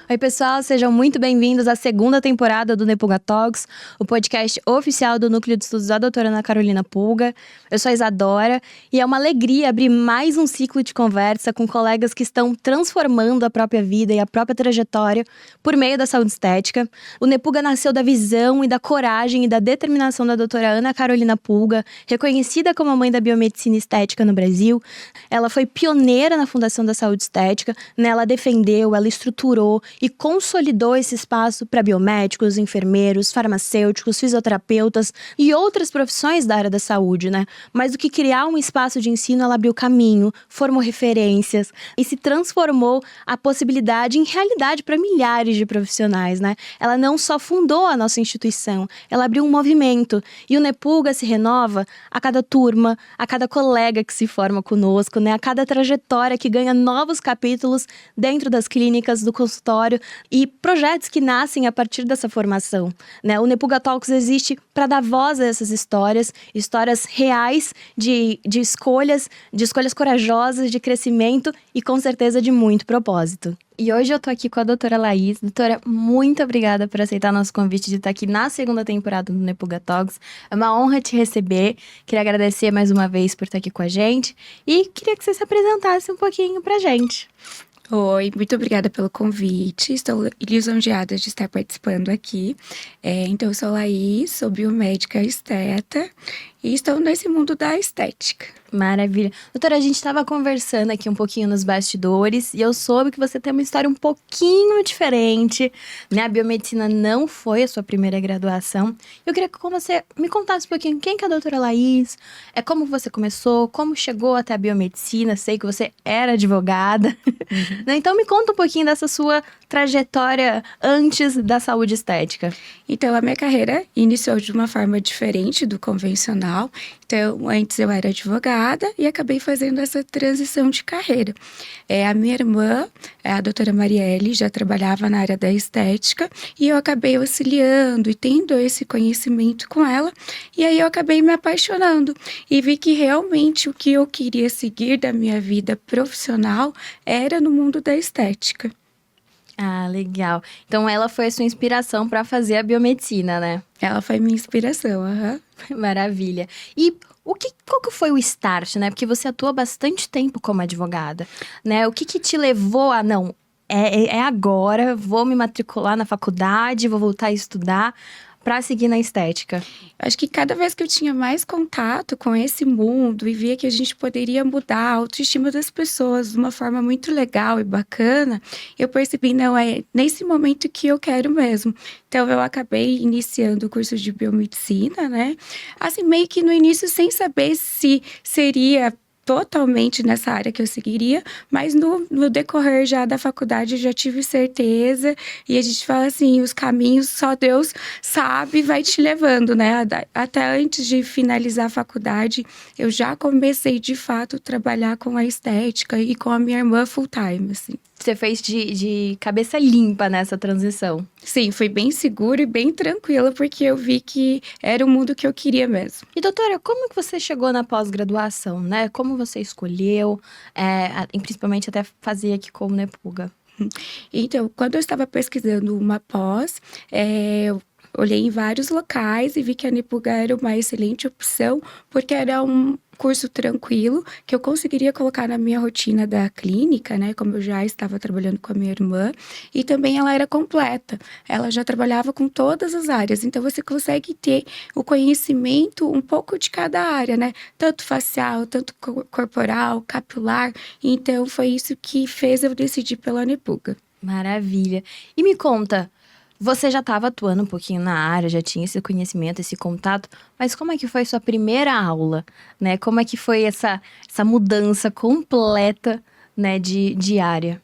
Oi, pessoal, sejam muito bem-vindos à segunda temporada do Nepulga Talks, o podcast oficial do Núcleo de Estudos da doutora Ana Carolina Pulga. Eu sou a Isadora e é uma alegria abrir mais um ciclo de conversa com colegas que estão transformando a própria vida e a própria trajetória por meio da saúde estética. O Nepulga nasceu da visão e da coragem e da determinação da doutora Ana Carolina Pulga, reconhecida como a mãe da biomedicina estética no Brasil. Ela foi pioneira na fundação da saúde estética, né? Ela defendeu, ela estruturou e consolidou esse espaço para biomédicos, enfermeiros, farmacêuticos, fisioterapeutas e outras profissões da área da saúde, né? Mais do que criar um espaço de ensino, ela abriu caminho, formou referências e se transformou a possibilidade em realidade para milhares de profissionais, né? Ela não só fundou a nossa instituição, ela abriu um movimento e o Nepulga se renova a cada turma, a cada colega que se forma conosco, né? A cada trajetória que ganha novos capítulos dentro das clínicas, do consultório e projetos que nascem a partir dessa formação, né? O Nepulga Talks existe para dar voz a essas histórias reais de escolhas corajosas, de crescimento e com certeza de muito propósito. E hoje eu tô aqui com a doutora Laís. Doutora, muito obrigada por aceitar nosso convite de estar aqui na segunda temporada do Nepulga Talks. É uma honra te receber. Queria agradecer mais uma vez por estar aqui com a gente e queria que você se apresentasse um pouquinho pra gente. Oi, muito obrigada pelo convite. Estou lisonjeada de estar participando aqui. Então, eu sou Laís, sou biomédica esteta e estou nesse mundo da estética. Maravilha. Doutora, a gente estava conversando aqui um pouquinho nos bastidores e eu soube que você tem uma história um pouquinho diferente, né? A biomedicina não foi a sua primeira graduação. Eu queria que você me contasse um pouquinho quem que é a doutora Laís, como você começou, como chegou até a biomedicina. Sei que você era advogada, né? Então me conta um pouquinho dessa sua trajetória antes da saúde estética. Então, a minha carreira iniciou de uma forma diferente do convencional. Então, antes eu era advogada e acabei fazendo essa transição de carreira. A minha irmã, a doutora Marielle, já trabalhava na área da estética e eu acabei auxiliando e tendo esse conhecimento com ela. E aí eu acabei me apaixonando e vi que realmente o que eu queria seguir da minha vida profissional era no mundo da estética. Ah, legal. Então ela foi a sua inspiração para fazer a biomedicina, né? Ela foi minha inspiração, aham. Maravilha. E qual que foi o start, né? Porque você atua bastante tempo como advogada, né? O que te levou a, não, é agora, vou me matricular na faculdade, vou voltar a estudar para seguir na estética? Acho que cada vez que eu tinha mais contato com esse mundo e via que a gente poderia mudar a autoestima das pessoas de uma forma muito legal e bacana, eu percebi, não, é nesse momento que eu quero mesmo. Então, eu acabei iniciando o curso de biomedicina, né? Assim, meio que no início sem saber se seria totalmente nessa área que eu seguiria, mas no decorrer já da faculdade eu já tive certeza, e a gente fala assim, os caminhos só Deus sabe, vai te levando, né? Até antes de finalizar a faculdade, eu já comecei de fato a trabalhar com a estética e com a minha irmã full time, assim. Você fez de cabeça limpa nessa transição? Sim, foi bem seguro e bem tranquilo, porque eu vi que era o mundo que eu queria mesmo. E doutora, como que você chegou na pós-graduação, né? Como você escolheu, principalmente até fazer aqui como Nepulga? Então, quando eu estava pesquisando uma pós, eu olhei em vários locais e vi que a Nepulga era uma excelente opção, porque era um curso tranquilo, que eu conseguiria colocar na minha rotina da clínica, né? Como eu já estava trabalhando com a minha irmã. E também ela era completa. Ela já trabalhava com todas as áreas. Então, você consegue ter o conhecimento um pouco de cada área, né? Tanto facial, tanto corporal, capilar. Então, foi isso que fez eu decidir pela Nepulga. Maravilha. E me conta, você já estava atuando um pouquinho na área, já tinha esse conhecimento, esse contato, mas como é que foi sua primeira aula, né? Como é que foi essa mudança completa, né, de área?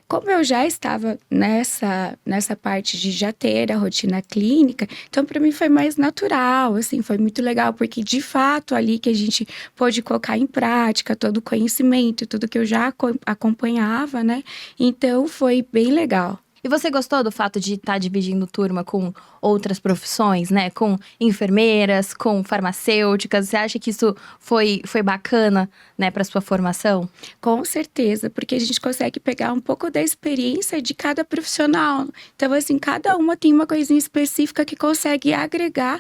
Como eu já estava nessa parte de já ter a rotina clínica, então para mim foi mais natural, assim, foi muito legal, porque de fato ali que a gente pôde colocar em prática todo o conhecimento, tudo que eu já acompanhava, né? Então foi bem legal. E você gostou do fato de estar dividindo turma com outras profissões, né? Com enfermeiras, com farmacêuticas? Você acha que isso foi bacana, né, para sua formação? Com certeza, porque a gente consegue pegar um pouco da experiência de cada profissional. Então, assim, cada uma tem uma coisinha específica que consegue agregar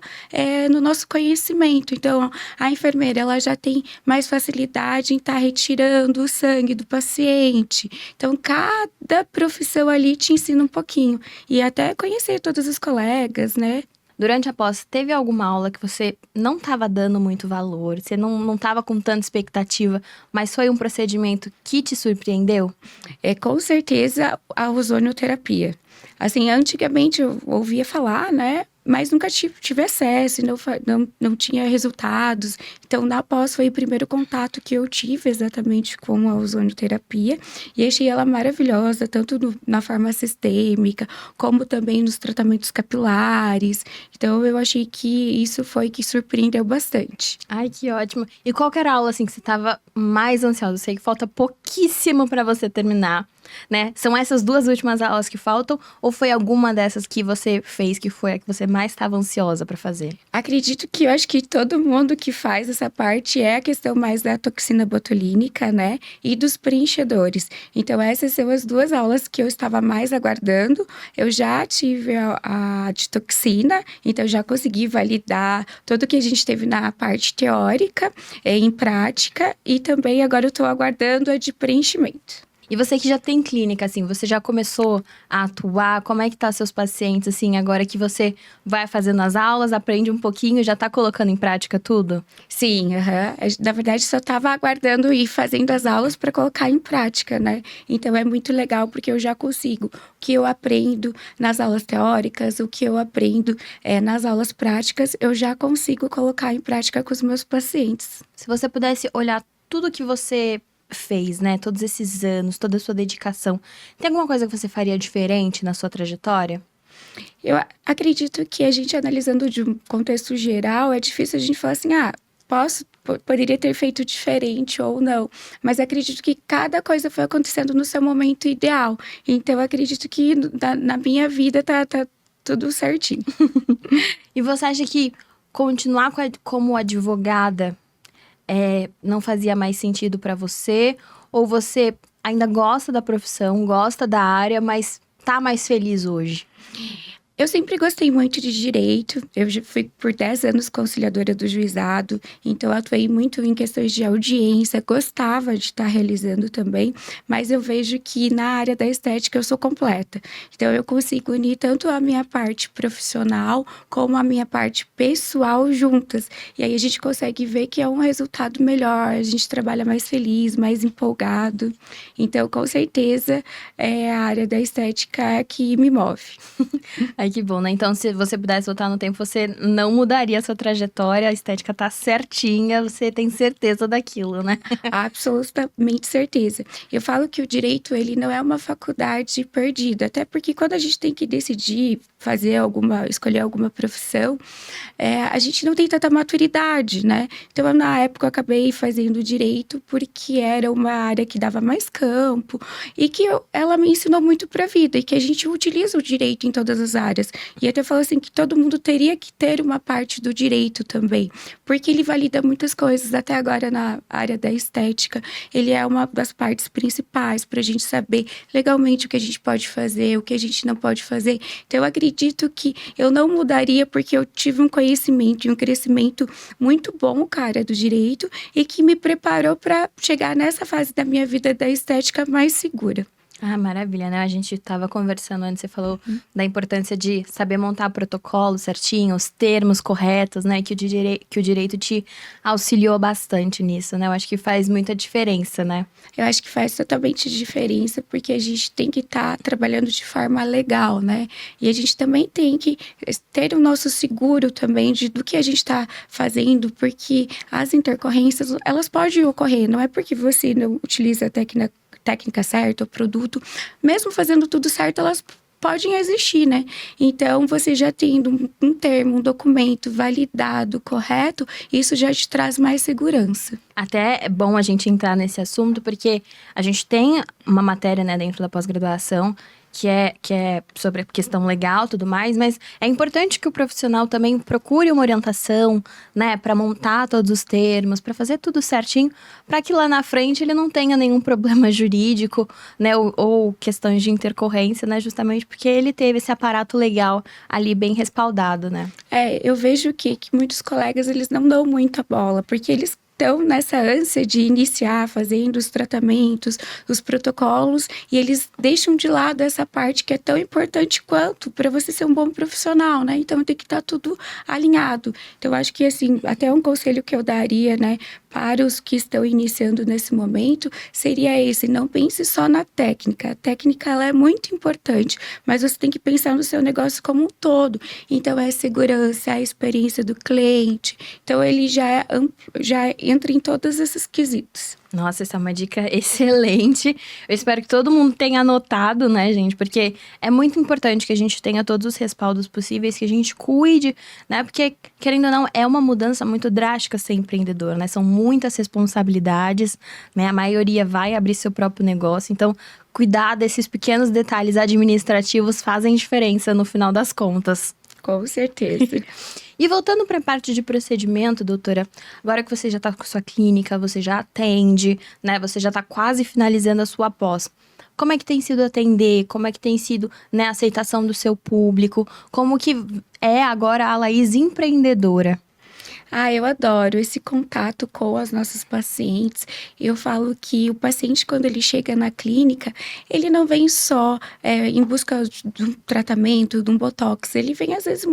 no nosso conhecimento. Então, a enfermeira, ela já tem mais facilidade em estar retirando o sangue do paciente. Então, cada profissão ali te ensina um pouquinho. E até conhecer todos os colegas, né? Durante a pós, teve alguma aula que você não estava dando muito valor, você não estava com tanta expectativa, mas foi um procedimento que te surpreendeu? Com certeza a ozonioterapia. Assim, antigamente eu ouvia falar, né? Mas nunca tive acesso, não tinha resultados. Então, na pós foi o primeiro contato que eu tive exatamente com a ozonioterapia. E achei ela maravilhosa, tanto na forma sistêmica, como também nos tratamentos capilares. Então, eu achei que isso foi que surpreendeu bastante. Ai, que ótimo. E qual que era a aula, assim, que você estava mais ansiosa? Eu sei que falta pouquíssimo para você terminar, né? São essas 2 últimas aulas que faltam? Ou foi alguma dessas que você fez que foi a que você mais estava ansiosa para fazer? Acredito que eu acho que todo mundo que faz essa parte é a questão mais da toxina botulínica, né? E dos preenchedores. Então, essas são as 2 aulas que eu estava mais aguardando. Eu já tive a de toxina, então já consegui validar tudo que a gente teve na parte teórica, em prática, e também agora eu estou aguardando a de preenchimento. E você que já tem clínica, assim, você já começou a atuar? Como é que tá seus pacientes, assim, agora que você vai fazendo as aulas, aprende um pouquinho, já tá colocando em prática tudo? Sim, aham. Na verdade, só estava aguardando ir fazendo as aulas para colocar em prática, né? Então, é muito legal porque eu já consigo. O que eu aprendo nas aulas teóricas, o que eu aprendo nas aulas práticas, eu já consigo colocar em prática com os meus pacientes. Se você pudesse olhar tudo que você fez, né? Todos esses anos, toda a sua dedicação. Tem alguma coisa que você faria diferente na sua trajetória? Eu acredito que a gente analisando de um contexto geral, é difícil a gente falar assim, poderia ter feito diferente ou não. Mas acredito que cada coisa foi acontecendo no seu momento ideal. Então, acredito que na minha vida tá tudo certinho. E você acha que continuar como advogada não fazia mais sentido para você? Ou você ainda gosta da profissão, gosta da área, mas tá mais feliz hoje? Eu sempre gostei muito de direito. Eu já fui por 10 anos conciliadora do juizado, então eu atuei muito em questões de audiência, gostava de estar realizando também, mas eu vejo que na área da estética eu sou completa. Então eu consigo unir tanto a minha parte profissional como a minha parte pessoal juntas. E aí a gente consegue ver que é um resultado melhor, a gente trabalha mais feliz, mais empolgado. Então, com certeza, é a área da estética que me move. Ai, que bom, né? Então, se você pudesse voltar no tempo, você não mudaria a sua trajetória, a estética tá certinha, você tem certeza daquilo, né? Absolutamente certeza. Eu falo que o direito, ele não é uma faculdade perdida, até porque quando a gente tem que decidir escolher alguma profissão, a gente não tem tanta maturidade, né? Então, na época, eu acabei fazendo direito porque era uma área que dava mais campo e que ela me ensinou muito para a vida e que a gente utiliza o direito em todas as áreas. E até falo assim que todo mundo teria que ter uma parte do direito também, porque ele valida muitas coisas. Até agora na área da estética, ele é uma das partes principais para a gente saber legalmente o que a gente pode fazer, o que a gente não pode fazer. Então, eu acredito que eu não mudaria porque eu tive um conhecimento e um crescimento muito bom, cara, do direito e que me preparou para chegar nessa fase da minha vida da estética mais segura. Ah, maravilha, né? A gente tava conversando antes, você falou da importância de saber montar protocolo certinho, os termos corretos, né? Que o direito te auxiliou bastante nisso, né? Eu acho que faz muita diferença, né? Eu acho que faz totalmente diferença, porque a gente tem que estar trabalhando de forma legal, né? E a gente também tem que ter o nosso seguro também do que a gente está fazendo, porque as intercorrências, elas podem ocorrer, não é porque você não utiliza a técnica certa, o produto, mesmo fazendo tudo certo, elas podem existir, né? Então, você já tendo um termo, um documento validado, correto, isso já te traz mais segurança. Até é bom a gente entrar nesse assunto, porque a gente tem uma matéria, né, dentro da pós-graduação que é sobre a questão legal e tudo mais, mas é importante que o profissional também procure uma orientação, né, para montar todos os termos, para fazer tudo certinho, para que lá na frente ele não tenha nenhum problema jurídico, né, ou questões de intercorrência, né, justamente porque ele teve esse aparato legal ali bem respaldado, né? Eu vejo que muitos colegas, eles não dão muita bola, porque eles estão nessa ânsia de iniciar fazendo os tratamentos, os protocolos, e eles deixam de lado essa parte que é tão importante quanto para você ser um bom profissional, né? Então tem que estar tudo alinhado. Então acho que assim, até um conselho que eu daria, né, para os que estão iniciando nesse momento, seria esse: não pense só na técnica. A técnica, ela é muito importante, mas você tem que pensar no seu negócio como um todo. Então é a segurança, a experiência do cliente. Então ele já entra em todos esses quesitos. Nossa, essa é uma dica excelente. Eu espero que todo mundo tenha anotado, né, gente? Porque é muito importante que a gente tenha todos os respaldos possíveis, que a gente cuide, né? Porque, querendo ou não, é uma mudança muito drástica ser empreendedor, né? São muitas responsabilidades, né? A maioria vai abrir seu próprio negócio. Então, cuidar desses pequenos detalhes administrativos fazem diferença no final das contas. Com certeza. E voltando para a parte de procedimento, doutora, agora que você já está com sua clínica, você já atende, né? Você já está quase finalizando a sua pós. Como é que tem sido atender? Como é que tem sido, né, a aceitação do seu público? Como que é agora a Laís empreendedora? Eu adoro esse contato com as nossas pacientes. Eu falo que o paciente, quando ele chega na clínica, ele não vem só em busca de um tratamento, de um botox. Ele vem, às vezes,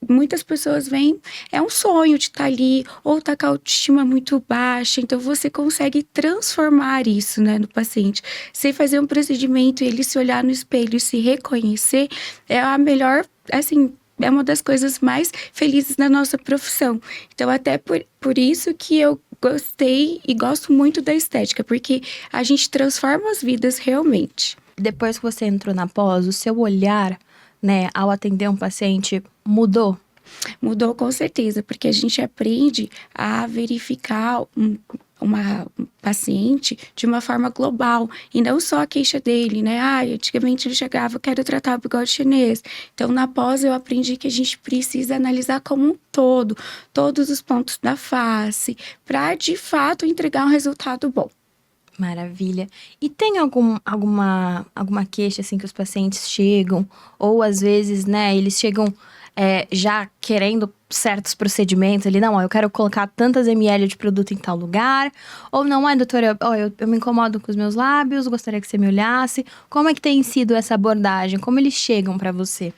muitas pessoas vêm, é um sonho de estar ali, ou tá com a autoestima muito baixa. Então, você consegue transformar isso, né, no paciente. Você fazer um procedimento e ele se olhar no espelho e se reconhecer, é a melhor, assim, é uma das coisas mais felizes da nossa profissão. Então, até por isso que eu gostei e gosto muito da estética, porque a gente transforma as vidas realmente. Depois que você entrou na pós, o seu olhar, né, ao atender um paciente mudou? Mudou com certeza, porque a gente aprende a verificar uma paciente de uma forma global, e não só a queixa dele, né? Antigamente ele chegava, quero tratar o bigode chinês. Então, na pós, eu aprendi que a gente precisa analisar como um todo, todos os pontos da face, para, de fato, entregar um resultado bom. Maravilha. E tem alguma queixa, assim, que os pacientes chegam, ou às vezes, né, eles chegam já querendo certos procedimentos ali, não, eu quero colocar tantas ml de produto em tal lugar, ou não, doutora, eu me incomodo com os meus lábios, gostaria que você me olhasse. Como é que tem sido essa abordagem? Como eles chegam para você?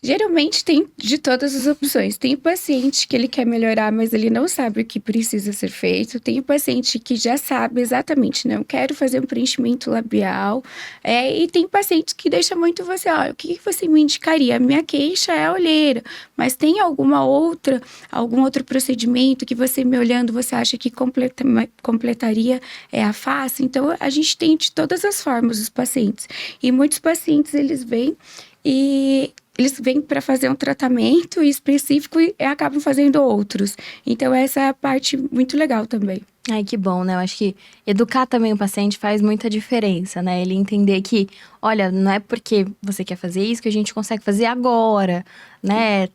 Geralmente tem de todas as opções. Tem o paciente que ele quer melhorar, mas ele não sabe o que precisa ser feito. Tem o paciente que já sabe exatamente, não, quero fazer um preenchimento labial. E tem pacientes que deixam muito você, o que você me indicaria? A minha queixa é a olheira, mas tem algum outro procedimento que você me olhando, você acha que completaria a face? Então, a gente tem de todas as formas os pacientes. E muitos pacientes, eles vêm para fazer um tratamento específico e acabam fazendo outros. Então, essa é a parte muito legal também. Ai, que bom, né? Eu acho que educar também o paciente faz muita diferença, né? Ele entender que, olha, não é porque você quer fazer isso que a gente consegue fazer agora, né?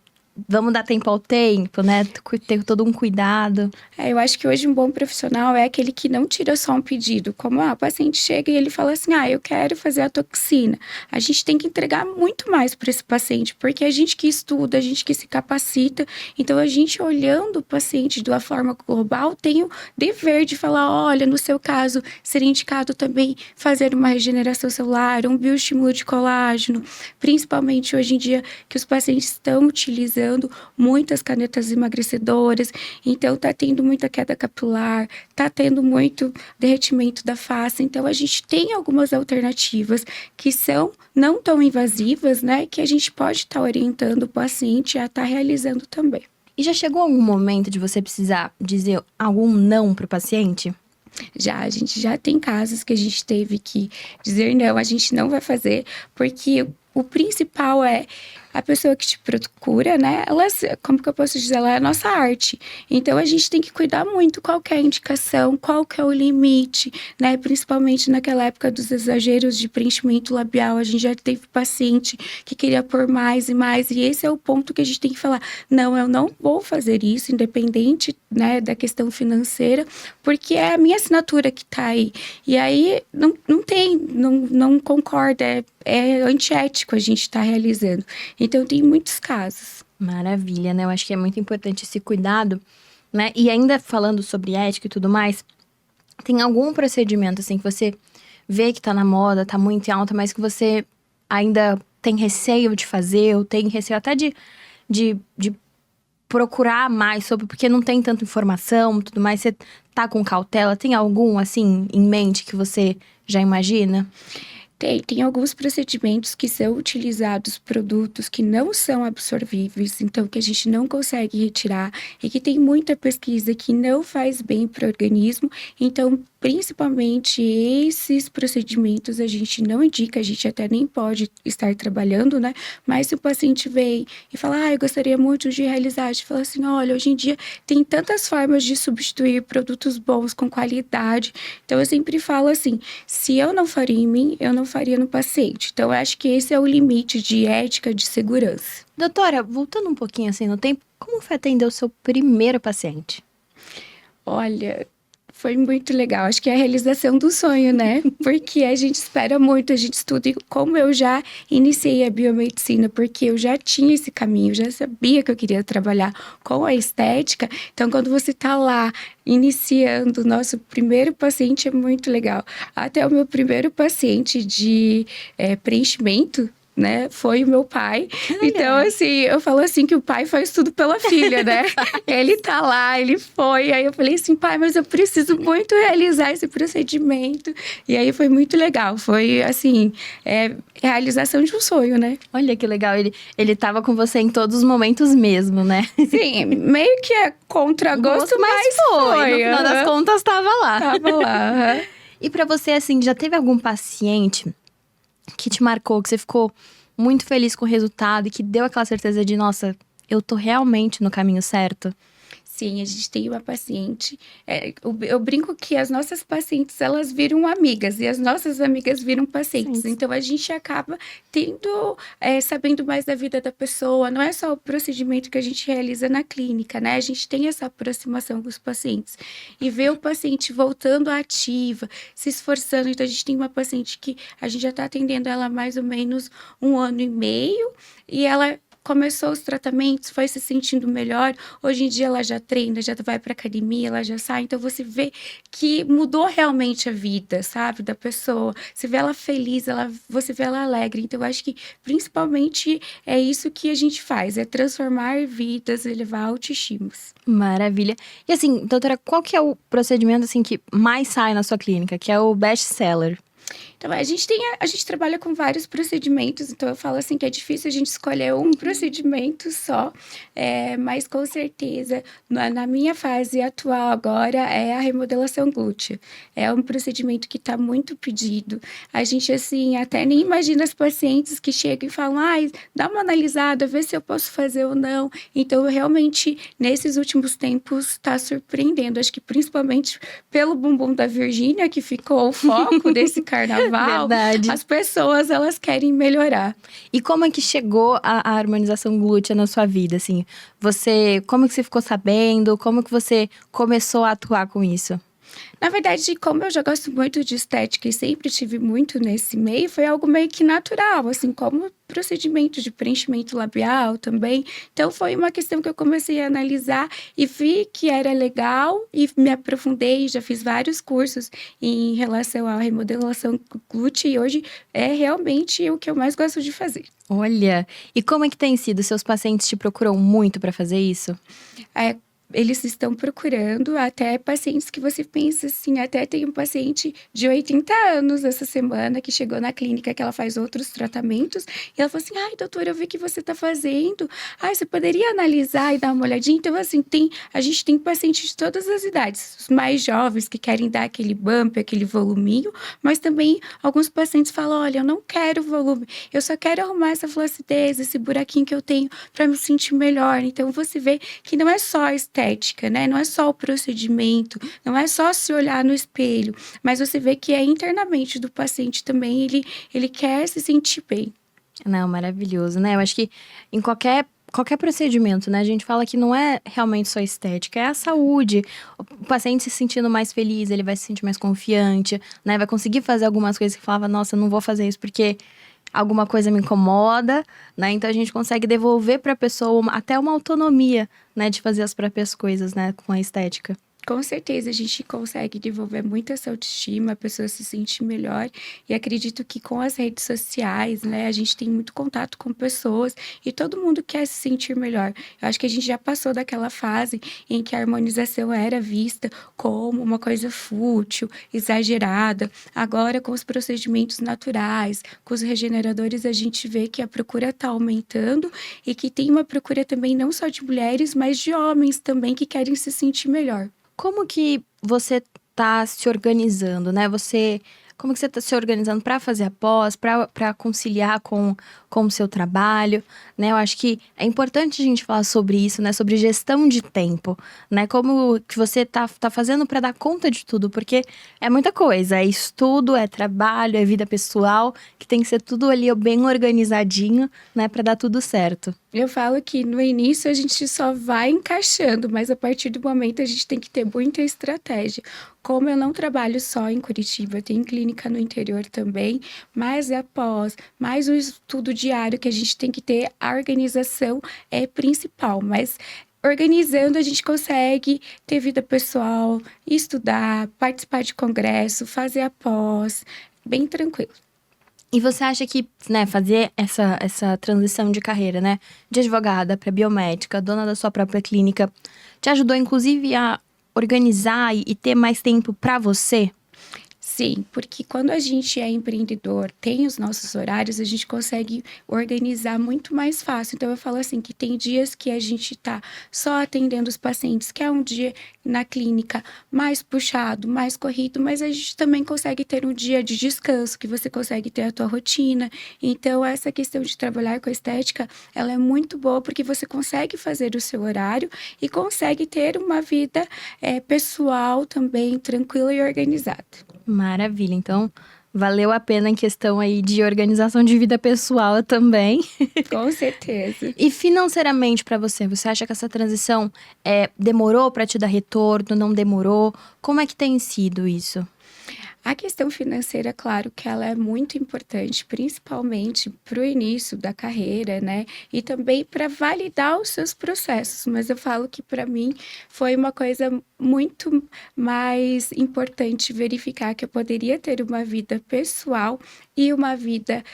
Vamos dar tempo ao tempo, né? Ter todo um cuidado. Eu acho que hoje um bom profissional é aquele que não tira só um pedido. Como o paciente chega e ele fala assim, eu quero fazer a toxina. A gente tem que entregar muito mais para esse paciente, porque a gente que estuda, a gente que se capacita. Então, a gente olhando o paciente de uma forma global, tem o dever de falar, olha, no seu caso, seria indicado também fazer uma regeneração celular, um bioestímulo de colágeno. Principalmente hoje em dia, que os pacientes estão utilizando muitas canetas emagrecedoras, então tá tendo muita queda capilar, tá tendo muito derretimento da face. Então a gente tem algumas alternativas que são não tão invasivas, né, que a gente pode estar orientando o paciente a estar realizando também. E já chegou algum momento de você precisar dizer algum não pro paciente? A gente já tem casos que a gente teve que dizer não, a gente não vai fazer, porque o principal é a pessoa que te procura, né? Ela, como que eu posso dizer? Ela é a nossa arte. Então, a gente tem que cuidar muito qual que é a indicação, qual que é o limite, né? Principalmente naquela época dos exageros de preenchimento labial. A gente já teve paciente que queria pôr mais e mais. E esse é o ponto que a gente tem que falar. Não, eu não vou fazer isso, independente, né, da questão financeira, porque é a minha assinatura que tá aí. E aí, não concorda, é antiético a gente estar realizando. Então, tem muitos casos. Maravilha, né? Eu acho que é muito importante esse cuidado, né? E ainda falando sobre ética e tudo mais, tem algum procedimento, assim, que você vê que tá na moda, tá muito em alta, mas que você ainda tem receio de fazer, ou tem receio até de procurar mais sobre, porque não tem tanta informação, tudo mais, você tá com cautela? Tem algum, assim, em mente que você já imagina? Tem alguns procedimentos que são utilizados produtos que não são absorvíveis, então que a gente não consegue retirar e que tem muita pesquisa que não faz bem para o organismo. Então, principalmente esses procedimentos a gente não indica, a gente até nem pode estar trabalhando, né? Mas se o paciente vem e fala, eu gostaria muito de realizar, a gente fala assim, olha, hoje em dia tem tantas formas de substituir produtos bons com qualidade. Então, eu sempre falo assim, se eu não faria em mim, eu não faria no paciente. Então, eu acho que esse é o limite de ética, de segurança. Doutora, voltando um pouquinho assim no tempo, como foi atender o seu primeiro paciente? Olha, foi muito legal. Acho que é a realização do sonho, né? Porque a gente espera muito, a gente estuda. E como eu já iniciei a biomedicina, porque eu já tinha esse caminho, já sabia que eu queria trabalhar com a estética. Então, quando você tá lá iniciando o nosso primeiro paciente, é muito legal. Até o meu primeiro paciente de preenchimento, né, foi o meu pai. Então, assim, eu falo assim que o pai faz tudo pela filha, né? Ele tá lá, ele foi. Aí eu falei assim, pai, mas eu preciso muito realizar esse procedimento. E aí foi muito legal. Foi, assim, realização de um sonho, né? Olha que legal, ele tava com você em todos os momentos mesmo, né? Sim, meio que é contra gosto, mas foi. No final das contas, tava lá. Tava lá. E pra você, assim, já teve algum paciente que te marcou, que você ficou muito feliz com o resultado e que deu aquela certeza de, nossa, eu tô realmente no caminho certo? Sim, a gente tem uma paciente. Eu brinco que as nossas pacientes, elas viram amigas e as nossas amigas viram pacientes. Sim. Então, a gente acaba sabendo mais da vida da pessoa. Não é só o procedimento que a gente realiza na clínica, né? A gente tem essa aproximação com os pacientes. E ver o paciente voltando à ativa, se esforçando. Então, a gente tem uma paciente que a gente já está atendendo ela há mais ou menos 1 ano e meio. E ela começou os tratamentos, foi se sentindo melhor. Hoje em dia ela já treina, já vai para academia, ela já sai. Então você vê que mudou realmente a vida, sabe, da pessoa. Você vê ela feliz, você vê ela alegre. Então eu acho que principalmente é isso que a gente faz, é transformar vidas, elevar autoestimas. Maravilha. E assim, doutora, qual que é o procedimento assim que mais sai na sua clínica, que é o best seller? Então, a gente trabalha com vários procedimentos, então eu falo assim que é difícil a gente escolher um procedimento só, mas com certeza, na minha fase atual agora, é a remodelação glútea. É um procedimento que está muito pedido. A gente, assim, até nem imagina as pacientes que chegam e falam, dá uma analisada, vê se eu posso fazer ou não. Então, realmente, nesses últimos tempos, está surpreendendo. Acho que principalmente pelo bumbum da Virgínia, que ficou o foco desse carnaval. Verdade. As pessoas, elas querem melhorar. E como é que chegou a harmonização glútea na sua vida, assim? Como que você ficou sabendo? Como que você começou a atuar com isso? Na verdade, como eu já gosto muito de estética e sempre tive muito nesse meio, foi algo meio que natural, assim, como procedimento de preenchimento labial também. Então, foi uma questão que eu comecei a analisar e vi que era legal e me aprofundei, já fiz vários cursos em relação à remodelação glútea e hoje é realmente o que eu mais gosto de fazer. Olha, e como é que tem sido? Seus pacientes te procuram muito para fazer isso? eles estão procurando até pacientes que você pensa assim, até tem um paciente de 80 anos essa semana que chegou na clínica que ela faz outros tratamentos e ela falou assim, ai doutora, eu vi que você está fazendo, ai você poderia analisar e dar uma olhadinha? Então assim, a gente tem pacientes de todas as idades, os mais jovens que querem dar aquele bump, aquele voluminho, mas também alguns pacientes falam, olha, eu não quero volume, eu só quero arrumar essa flacidez, esse buraquinho que eu tenho para me sentir melhor. Então você vê que não é só a estética, né? Não é só o procedimento, não é só se olhar no espelho, mas você vê que é internamente do paciente também, ele quer se sentir bem. Não, maravilhoso, né? Eu acho que em qualquer procedimento, né? A gente fala que não é realmente só estética, é a saúde. O paciente se sentindo mais feliz, ele vai se sentir mais confiante, né? Vai conseguir fazer algumas coisas que falava, nossa, eu não vou fazer isso porque alguma coisa me incomoda, né? Então a gente consegue devolver para a pessoa até uma autonomia, né, de fazer as próprias coisas, né, com a estética. Com certeza, a gente consegue desenvolver muito essa autoestima, a pessoa se sente melhor. E acredito que com as redes sociais, né, a gente tem muito contato com pessoas e todo mundo quer se sentir melhor. Eu acho que a gente já passou daquela fase em que a harmonização era vista como uma coisa fútil, exagerada. Agora, com os procedimentos naturais, com os regeneradores, a gente vê que a procura está aumentando e que tem uma procura também não só de mulheres, mas de homens também que querem se sentir melhor. Como que você tá se organizando, né? Como que você tá se organizando para fazer a pós, para conciliar com o seu trabalho, né? Eu acho que é importante a gente falar sobre isso, né? Sobre gestão de tempo, né? Como que você tá fazendo para dar conta de tudo, porque é muita coisa, é estudo, é trabalho, é vida pessoal, que tem que ser tudo ali bem organizadinho, né? Para dar tudo certo. Eu falo que no início a gente só vai encaixando, mas a partir do momento a gente tem que ter muita estratégia. Como eu não trabalho só em Curitiba, eu tenho clínica no interior também, mas após, mais o estudo diário que a gente tem que ter, a organização é principal, mas organizando a gente consegue ter vida pessoal, estudar, participar de congresso, fazer a pós, bem tranquilo. E você acha que, né, fazer essa transição de carreira, né, de advogada para biomédica, dona da sua própria clínica, te ajudou inclusive a organizar e ter mais tempo para você? Sim, porque quando a gente é empreendedor, tem os nossos horários, a gente consegue organizar muito mais fácil. Então, eu falo assim, que tem dias que a gente tá só atendendo os pacientes, que é um dia na clínica mais puxado, mais corrido, mas a gente também consegue ter um dia de descanso, que você consegue ter a tua rotina. Então, essa questão de trabalhar com a estética, ela é muito boa, porque você consegue fazer o seu horário e consegue ter uma vida pessoal também tranquila e organizada. Maravilha, então valeu a pena em questão aí de organização de vida pessoal também. Com certeza. E financeiramente para você acha que essa transição demorou para te dar retorno, não demorou? Como é que tem sido isso? A questão financeira, claro que ela é muito importante, principalmente para o início da carreira, né? E também para validar os seus processos. Mas eu falo que para mim foi uma coisa muito mais importante verificar que eu poderia ter uma vida pessoal e uma vida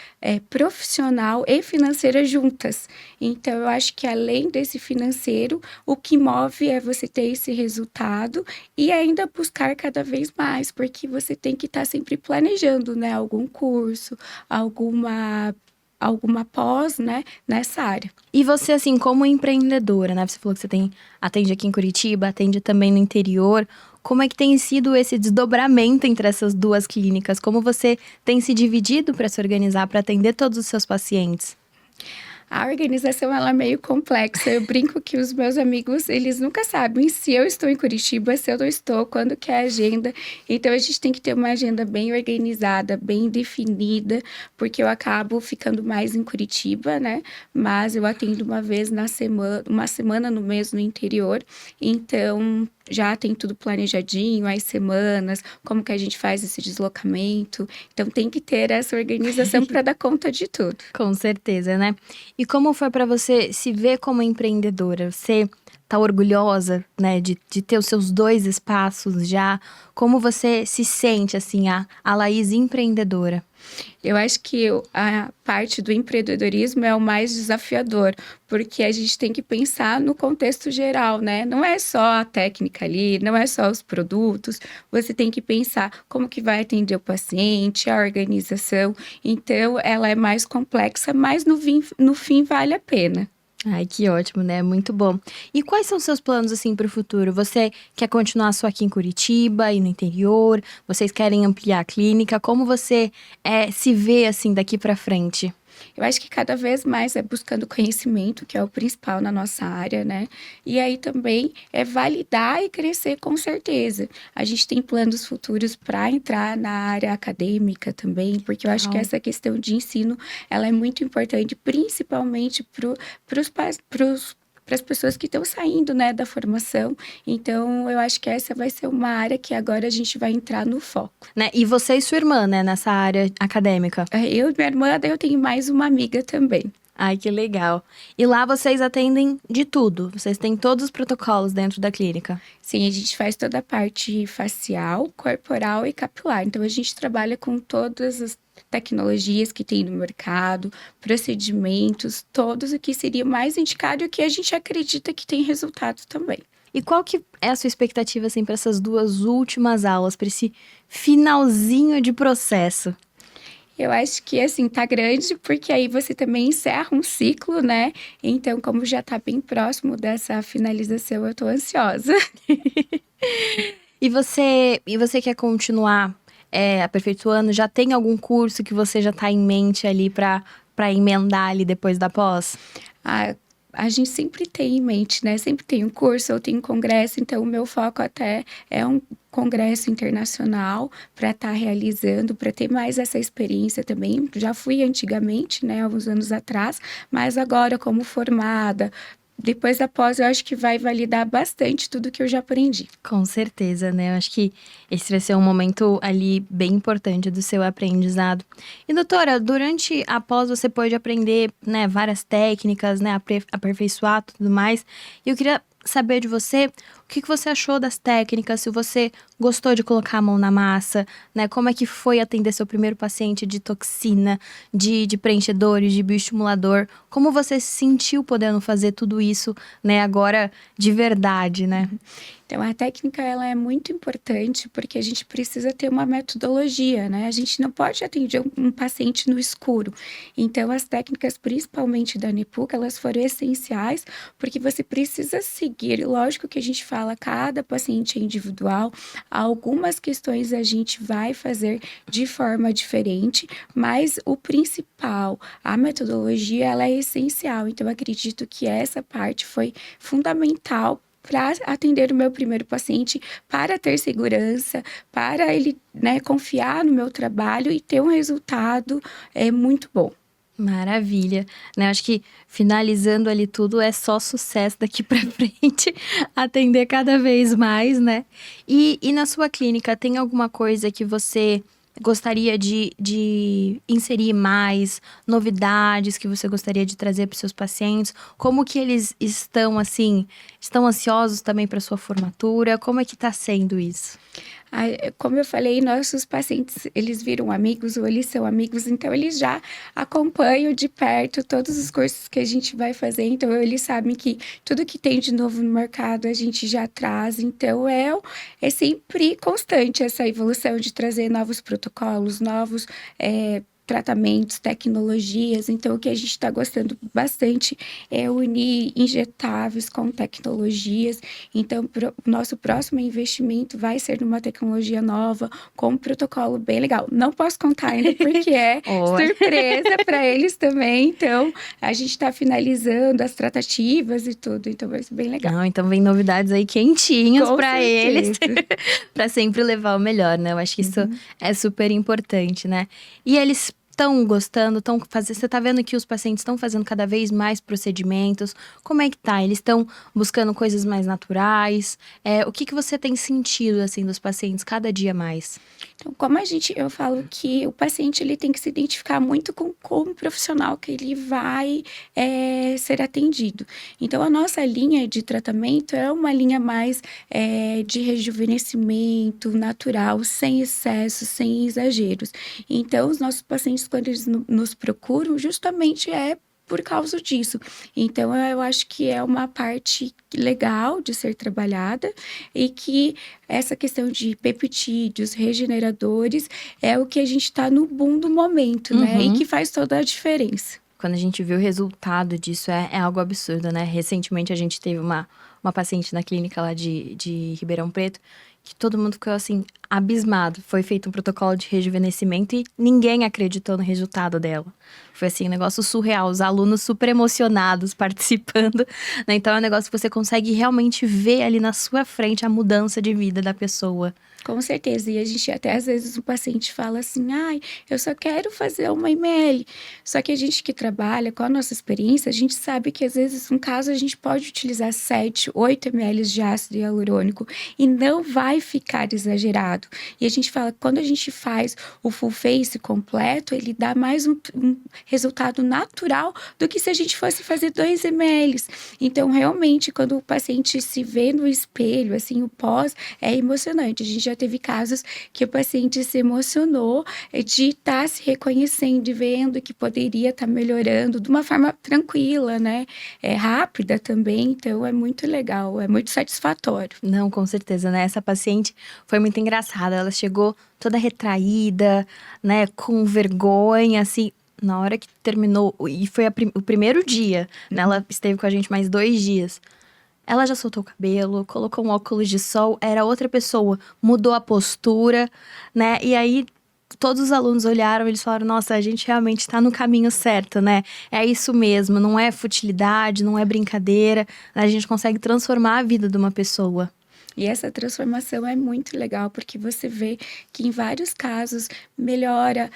profissional e financeira juntas. Então, eu acho que além desse financeiro, o que move é você ter esse resultado e ainda buscar cada vez mais, porque você tem que estar sempre planejando, né? Algum curso, alguma pós, né? Nessa área. E você, assim, como empreendedora, né? Você falou que você atende aqui em Curitiba, atende também no interior. Como é que tem sido esse desdobramento entre essas duas clínicas? Como você tem se dividido para se organizar, para atender todos os seus pacientes? A organização, ela é meio complexa. Eu brinco que os meus amigos, eles nunca sabem se eu estou em Curitiba, se eu não estou, quando que é a agenda. Então, a gente tem que ter uma agenda bem organizada, bem definida, porque eu acabo ficando mais em Curitiba, né? Mas eu atendo uma vez na semana, uma semana no mês no interior. Então, já tem tudo planejadinho, as semanas, como que a gente faz esse deslocamento. Então, tem que ter essa organização para dar conta de tudo. Com certeza, né? E como foi para você se ver como empreendedora? Você tá orgulhosa, né, de ter os seus 2 espaços já? Como você se sente, assim, a Laís empreendedora? Eu acho que a parte do empreendedorismo é o mais desafiador, porque a gente tem que pensar no contexto geral, né? Não é só a técnica ali, não é só os produtos, você tem que pensar como que vai atender o paciente, a organização. Então, ela é mais complexa, mas no fim vale a pena. Ai, que ótimo, né? Muito bom. E quais são os seus planos, assim, para o futuro? Você quer continuar só aqui em Curitiba e no interior? Vocês querem ampliar a clínica? Como você se vê, assim, daqui para frente? Eu acho que cada vez mais é buscando conhecimento, que é o principal na nossa área, né? E aí também é validar e crescer com certeza. A gente tem planos futuros para entrar na área acadêmica também, porque eu acho que Legal. essa questão de ensino, ela é muito importante, principalmente para as pessoas que estão saindo, né, da formação. Então, eu acho que essa vai ser uma área que agora a gente vai entrar no foco. Né? E você e sua irmã, né, nessa área acadêmica? Eu e minha irmã, daí eu tenho mais uma amiga também. Ai, que legal. E lá vocês atendem de tudo? Vocês têm todos os protocolos dentro da clínica? Sim, a gente faz toda a parte facial, corporal e capilar. Então, a gente trabalha com todas as tecnologias que tem no mercado, procedimentos, todos o que seria mais indicado e o que a gente acredita que tem resultado também. E qual que é a sua expectativa, assim, para essas duas últimas aulas, para esse finalzinho de processo? Eu acho que, assim, tá grande, porque aí você também encerra um ciclo, né? Então, como já tá bem próximo dessa finalização, eu tô ansiosa. E você quer continuar aperfeiçoando? Já tem algum curso que você já tá em mente ali para emendar ali depois da pós? A gente sempre tem em mente, né? Sempre tem um curso ou tem um congresso, então o meu foco até é um congresso internacional para estar realizando, para ter mais essa experiência também. Já fui antigamente, né, alguns anos atrás, mas agora como formada, depois da pós, eu acho que vai validar bastante tudo que eu já aprendi. Com certeza, né? Eu acho que esse vai ser um momento ali bem importante do seu aprendizado. E doutora, durante a pós você pode aprender, né, várias técnicas, né, aperfeiçoar tudo mais. E eu queria saber de você o que você achou das técnicas, se você gostou de colocar a mão na massa, né? Como é que foi atender seu primeiro paciente de toxina, de preenchedores, de bioestimulador? Como você se sentiu podendo fazer tudo isso, né, agora de verdade, né? Então, a técnica, ela é muito importante porque a gente precisa ter uma metodologia, né? A gente não pode atender um paciente no escuro. Então, as técnicas, principalmente da Nepuga, elas foram essenciais porque você precisa seguir. Lógico que a gente fala, cada paciente é individual, algumas questões a gente vai fazer de forma diferente, mas o principal, a metodologia, ela é essencial. Então, eu acredito que essa parte foi fundamental para atender o meu primeiro paciente, para ter segurança, para ele, né, confiar no meu trabalho e ter um resultado muito bom. Maravilha, né? Acho que finalizando ali tudo é só sucesso daqui pra frente, atender cada vez mais, né? E na sua clínica, tem alguma coisa que você gostaria de inserir mais, novidades que você gostaria de trazer para seus pacientes? Como que eles estão, assim, estão ansiosos também para sua formatura? Como é que tá sendo isso? Como eu falei, nossos pacientes, eles viram amigos ou eles são amigos, então eles já acompanham de perto todos os cursos que a gente vai fazer, então eles sabem que tudo que tem de novo no mercado a gente já traz, então é sempre constante essa evolução de trazer novos protocolos, novos tratamentos, tecnologias. Então, o que a gente está gostando bastante é unir injetáveis com tecnologias. Então, o nosso próximo investimento vai ser numa tecnologia nova, com um protocolo bem legal. Não posso contar ainda porque é surpresa para eles também. Então, a gente está finalizando as tratativas e tudo. Então, vai ser bem legal. Não, então vem novidades aí quentinhas para eles, certeza. para sempre levar o melhor, né? Eu acho que isso é super importante, né? E eles estão gostando, estão fazendo. Você tá vendo que os pacientes estão fazendo cada vez mais procedimentos? Como é que tá? Eles estão buscando coisas mais naturais? O que você tem sentido, assim, dos pacientes cada dia mais? Então, eu falo que o paciente ele tem que se identificar muito com como profissional que ele vai ser atendido. Então, a nossa linha de tratamento é uma linha mais de rejuvenescimento natural, sem excesso, sem exageros. Então, os nossos pacientes, quando eles nos procuram, justamente por causa disso. Então, eu acho que é uma parte legal de ser trabalhada e que essa questão de peptídeos, regeneradores, é o que a gente está no boom do momento, né? E que faz toda a diferença. Quando a gente vê o resultado disso, é algo absurdo, né? Recentemente, a gente teve uma paciente na clínica lá de Ribeirão Preto, que todo mundo ficou, assim, abismado. Foi feito um protocolo de rejuvenescimento e ninguém acreditou no resultado dela. Foi, assim, um negócio surreal. Os alunos super emocionados participando, né? Então, é um negócio que você consegue realmente ver ali na sua frente a mudança de vida da pessoa. Com certeza. E a gente até, às vezes, o paciente fala assim, ai, eu só quero fazer 1 ml. Só que a gente que trabalha com a nossa experiência, a gente sabe que, às vezes, um caso, a gente pode utilizar 7, 8 ml de ácido hialurônico e não vai ficar exagerado. E a gente fala que quando a gente faz o full face completo, ele dá mais um resultado natural do que se a gente fosse fazer 2 ml. Então, realmente, quando o paciente se vê no espelho, assim, o pós é emocionante. A gente já teve casos que o paciente se emocionou de estar se reconhecendo e vendo que poderia estar melhorando de uma forma tranquila, né? Rápida também, então é muito legal, é muito satisfatório. Não, com certeza, né? Essa paciente foi muito engraçada. Ela chegou toda retraída, né? Com vergonha, assim. Na hora que terminou, e foi o primeiro dia, né? Ela esteve com a gente mais 2 dias. Ela já soltou o cabelo, colocou um óculos de sol, era outra pessoa, mudou a postura, né? E aí, todos os alunos olharam e eles falaram, nossa, a gente realmente tá no caminho certo, né? É isso mesmo, não é futilidade, não é brincadeira, a gente consegue transformar a vida de uma pessoa. E essa transformação é muito legal, porque você vê que em vários casos melhora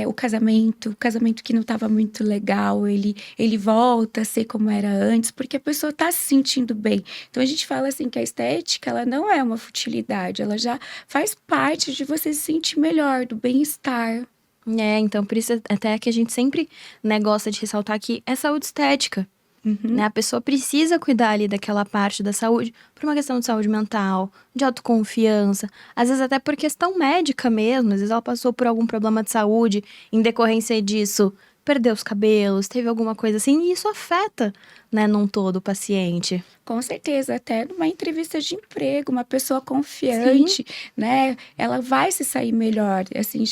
o casamento que não estava muito legal, ele volta a ser como era antes, porque a pessoa está se sentindo bem. Então a gente fala assim que a estética, ela não é uma futilidade, ela já faz parte de você se sentir melhor, do bem-estar. Então por isso até que a gente sempre, né, gosta de ressaltar que é saúde estética. Né? A pessoa precisa cuidar ali daquela parte da saúde por uma questão de saúde mental, de autoconfiança, às vezes até por questão médica mesmo, às vezes ela passou por algum problema de saúde, em decorrência disso, perdeu os cabelos, teve alguma coisa assim, e isso afeta, né, num todo o paciente. Com certeza, até numa entrevista de emprego, uma pessoa confiante, né, ela vai se sair melhor. Assim,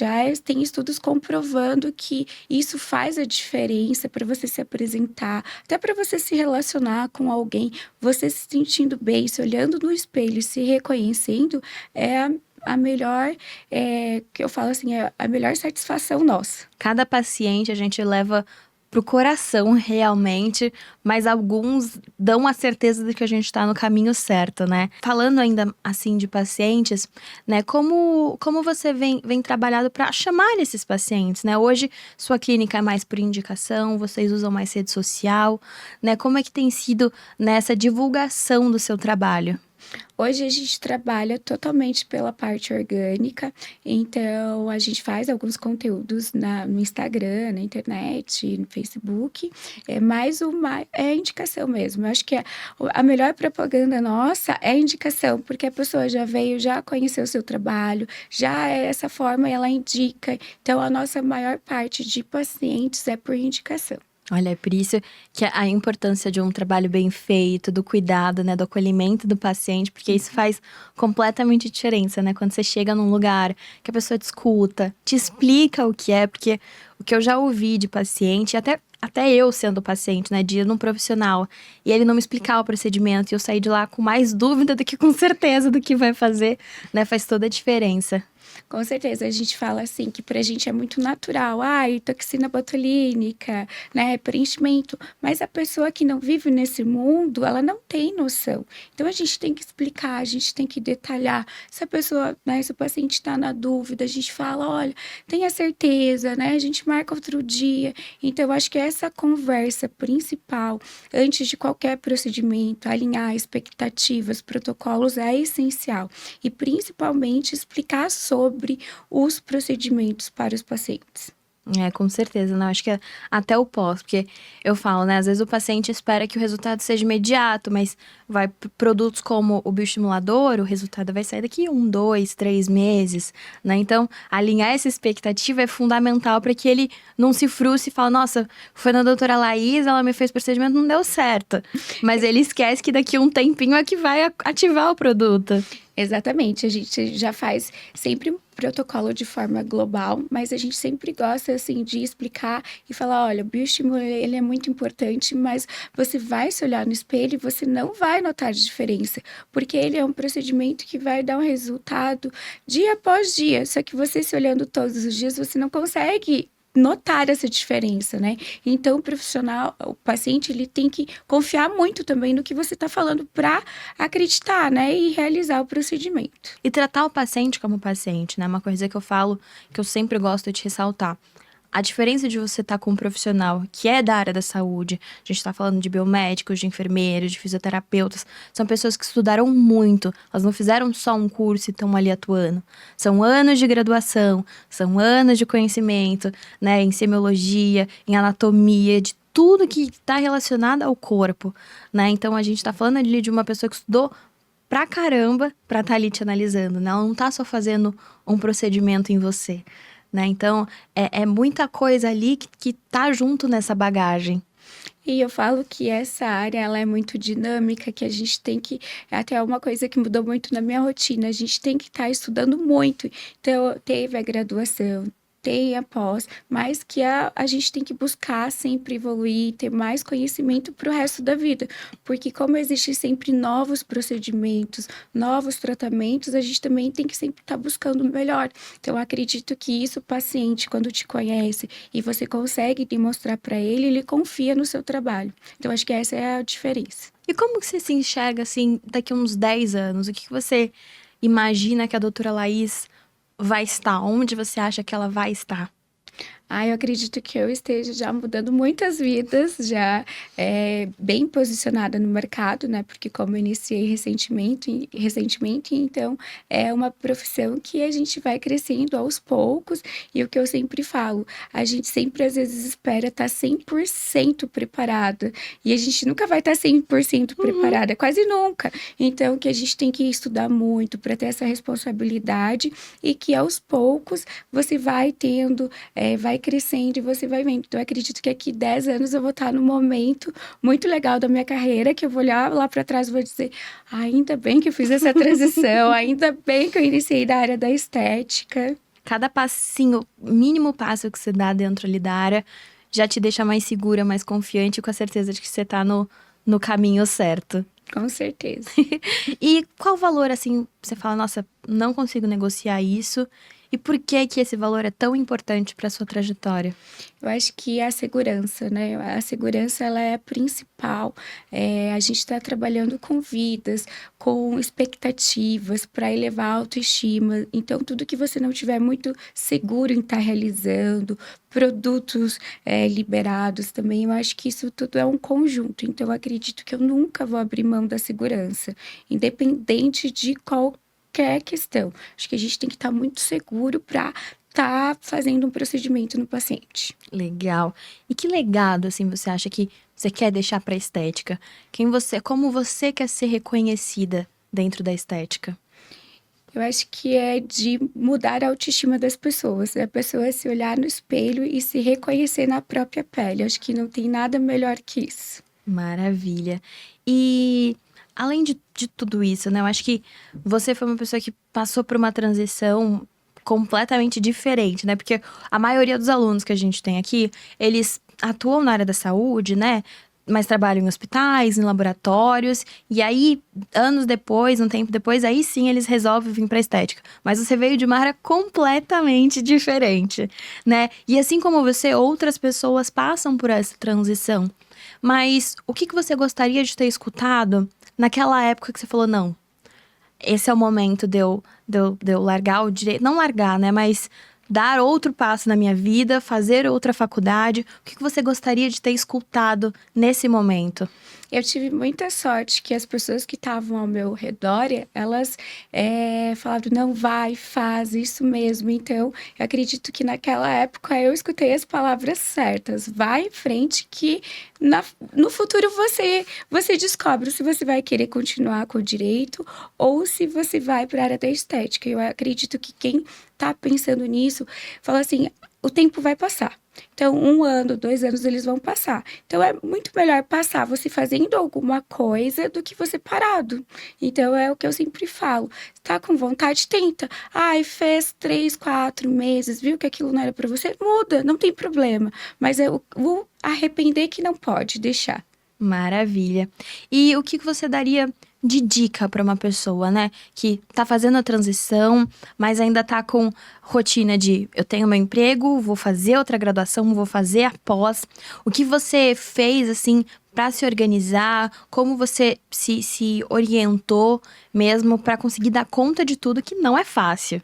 tem estudos comprovando que isso faz a diferença para você se apresentar, até para você se relacionar com alguém, você se sentindo bem, se olhando no espelho, se reconhecendo, é a melhor, que eu falo assim, é a melhor satisfação nossa. Cada paciente a gente leva pro coração realmente, mas alguns dão a certeza de que a gente está no caminho certo, né? Falando ainda assim de pacientes, né? Como você vem trabalhado para chamar esses pacientes, né? Hoje sua clínica é mais por indicação, vocês usam mais rede social, né? Como é que tem sido nessa divulgação do seu trabalho? Hoje a gente trabalha totalmente pela parte orgânica, então a gente faz alguns conteúdos no Instagram, na internet, no Facebook, mas é indicação mesmo. Eu acho que a melhor propaganda nossa é a indicação, porque a pessoa já veio, já conheceu o seu trabalho, já é essa forma ela indica. Então a nossa maior parte de pacientes é por indicação. Olha, é por isso que a importância de um trabalho bem feito, do cuidado, né, do acolhimento do paciente, porque isso faz completamente diferença, né? Quando você chega num lugar que a pessoa te escuta, te explica o que é, porque o que eu já ouvi de paciente, até eu sendo paciente, né, de ir num profissional, e ele não me explicar o procedimento, e eu sair de lá com mais dúvida do que com certeza do que vai fazer, né, faz toda a diferença. Com certeza, a gente fala assim que pra gente é muito natural, toxina botulínica, né, preenchimento, mas a pessoa que não vive nesse mundo, ela não tem noção. Então a gente tem que explicar, a gente tem que detalhar. Se a pessoa, né, se o paciente está na dúvida, a gente fala, olha, tenha certeza, né, a gente marca outro dia. Então eu acho que essa conversa principal, antes de qualquer procedimento, alinhar expectativas, protocolos é essencial. E principalmente explicar sobre sobre os procedimentos para os pacientes. Com certeza, não, acho que até o pós, porque eu falo, né, às vezes o paciente espera que o resultado seja imediato, mas produtos como o bioestimulador, o resultado vai sair daqui 1, 2, 3 meses, né, então alinhar essa expectativa é fundamental para que ele não se frustre e fale, nossa, foi na doutora Laís, ela me fez procedimento, não deu certo, mas ele esquece que daqui um tempinho é que vai ativar o produto. Exatamente, a gente já faz sempre um protocolo de forma global, mas a gente sempre gosta, assim, de explicar e falar, olha, o bioestímulo, ele é muito importante, mas você vai se olhar no espelho e você não vai notar diferença, porque ele é um procedimento que vai dar um resultado dia após dia, só que você se olhando todos os dias, você não consegue notar essa diferença, né? Então, o profissional, o paciente, ele tem que confiar muito também no que você está falando para acreditar, né? E realizar o procedimento. E tratar o paciente como paciente, né? Uma coisa que eu falo, que eu sempre gosto de ressaltar. A diferença de você estar com um profissional que é da área da saúde, a gente está falando de biomédicos, de enfermeiros, de fisioterapeutas, são pessoas que estudaram muito, elas não fizeram só um curso e estão ali atuando. São anos de graduação, são anos de conhecimento, né, em semiologia, em anatomia, de tudo que está relacionado ao corpo, né? Então a gente está falando ali de uma pessoa que estudou pra caramba pra estar ali te analisando, né? Ela não tá só fazendo um procedimento em você. Né? Então, é muita coisa ali que tá junto nessa bagagem. E eu falo que essa área, ela é muito dinâmica, que a gente tem que... Até uma coisa que mudou muito na minha rotina, a gente tem que estar estudando muito. Então, teve a graduação, tem a pós, mas que a gente tem que buscar sempre evoluir, ter mais conhecimento para o resto da vida. Porque como existem sempre novos procedimentos, novos tratamentos, a gente também tem que sempre estar buscando o melhor. Então, eu acredito que isso, o paciente, quando te conhece e você consegue demonstrar para ele, ele confia no seu trabalho. Então, acho que essa é a diferença. E como que você se enxerga, assim, daqui a uns 10 anos? O que você imagina que a doutora Laís vai estar? Onde você acha que ela vai estar? Eu acredito que eu esteja já mudando muitas vidas, já bem posicionada no mercado, né? Porque como eu iniciei recentemente, então é uma profissão que a gente vai crescendo aos poucos. E o que eu sempre falo, a gente sempre às vezes espera estar 100% preparada. E a gente nunca vai estar 100% preparada, quase nunca. Então, que a gente tem que estudar muito para ter essa responsabilidade e que aos poucos você vai tendo, vai crescendo e você vai vendo. Então, eu acredito que aqui 10 anos eu vou estar num momento muito legal da minha carreira, que eu vou olhar lá para trás e vou dizer, ainda bem que eu fiz essa transição, ainda bem que eu iniciei da área da estética. Cada passinho, mínimo passo que você dá dentro ali da área, já te deixa mais segura, mais confiante, com a certeza de que você tá no caminho certo. Com certeza. E qual valor, assim, você fala, nossa, não consigo negociar isso? E por que esse valor é tão importante para sua trajetória? Eu acho que a segurança, né? A segurança, ela é a principal. A gente está trabalhando com vidas, com expectativas para elevar a autoestima. Então, tudo que você não tiver muito seguro em estar realizando, produtos liberados também, eu acho que isso tudo é um conjunto. Então, eu acredito que eu nunca vou abrir mão da segurança, independente de qualquer questão. Acho que a gente tem que estar muito seguro para estar fazendo um procedimento no paciente. Legal. E que legado, assim, você acha que você quer deixar para a estética? Como você quer ser reconhecida dentro da estética? Eu acho que é de mudar a autoestima das pessoas. A pessoa se olhar no espelho e se reconhecer na própria pele. Eu acho que não tem nada melhor que isso. Maravilha. E além de tudo isso, né? Eu acho que você foi uma pessoa que passou por uma transição completamente diferente, né? Porque a maioria dos alunos que a gente tem aqui, eles atuam na área da saúde, né? Mas trabalham em hospitais, em laboratórios. E aí, anos depois, um tempo depois, aí sim eles resolvem vir pra estética. Mas você veio de uma área completamente diferente, né? E assim como você, outras pessoas passam por essa transição. Mas o que você gostaria de ter escutado naquela época que você falou, não, esse é o momento de eu largar o direito, não largar, né, mas dar outro passo na minha vida, fazer outra faculdade. O que você gostaria de ter escutado nesse momento? Eu tive muita sorte que as pessoas que estavam ao meu redor, elas falavam, não, vai, faz isso mesmo. Então, eu acredito que naquela época eu escutei as palavras certas. Vai em frente que no futuro você descobre se você vai querer continuar com o direito ou se você vai para a área da estética. Eu acredito que quem está pensando nisso, fala assim, o tempo vai passar. Então, 1 ano, 2 anos, eles vão passar. Então, é muito melhor passar você fazendo alguma coisa do que você parado. Então, é o que eu sempre falo. Tá com vontade? Tenta. Ai, fez 3, 4 meses, viu que aquilo não era para você? Muda, não tem problema. Mas eu vou arrepender que não pode deixar. Maravilha. E o que você daria de dica para uma pessoa, né, que tá fazendo a transição, mas ainda tá com rotina de eu tenho meu emprego, vou fazer outra graduação, vou fazer a pós. O que você fez, assim, para se organizar? Como você se orientou mesmo para conseguir dar conta de tudo, que não é fácil?